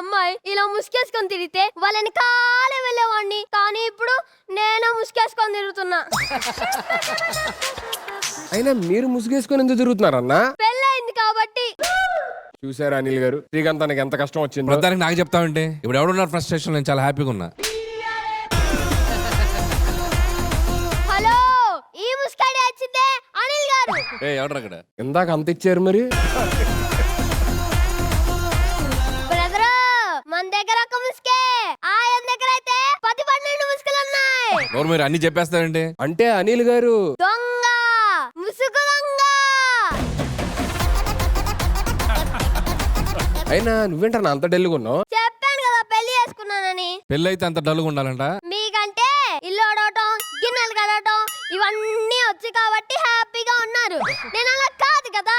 అమ్మాయి ఇలా ముసుకేసుకొని తిరిగితే వాళ్ళని కాలే వెళ్ళేవాడిని. కానీ ఇప్పుడు నేను ముసుకేసుకొని తిరుగుతున్నా. అయినా మీరు ముసుగేసుకొని ఎందుకు తిరుగుతున్నారన్నా? పెళ్ళయింది కాబట్టి. చూసారా అనిల్ గారు, శ్రీకాంత్ తనకి ఎంత కష్టం వచ్చింది. ప్రధానికి నాకు చెప్తామంటే ఇప్పుడు ఎవడున్నారు ఫ్రస్ట్రేషన్, నేను చాలా హ్యాపీగా ఉన్నా. హలో, ఈ ముసుకాడే వచ్చిందే అనిల్ గారు. ఎవడు అక్కడ ఇందాక అంత ఇచ్చారు మరి. బ్రదరు, మన దగ్గర ఒక ముసుకే, ఆయన దగ్గర అయితే 10-12 ముసుగులు ఉన్నాయి. ఎవరు మీరు అన్ని చెప్పేస్తారంటే? అంటే అనిల్ గారు దొంగ, ముసుగు దొంగ. అయినా నువ్వేంటన్నా అంత డల్గా ఉన్నావు? చెప్పాను కదా పెళ్లి చేసుకున్నానని. పెళ్ళి అయితే అంత డల్గా ఉండాలంట? మీకంటే ఇల్లు ఓడవటం, గిన్నెలు కడగటం ఇవన్నీ వచ్చు కాబట్టి హ్యాపీగా ఉన్నారు. నేను అలా కాదు కదా.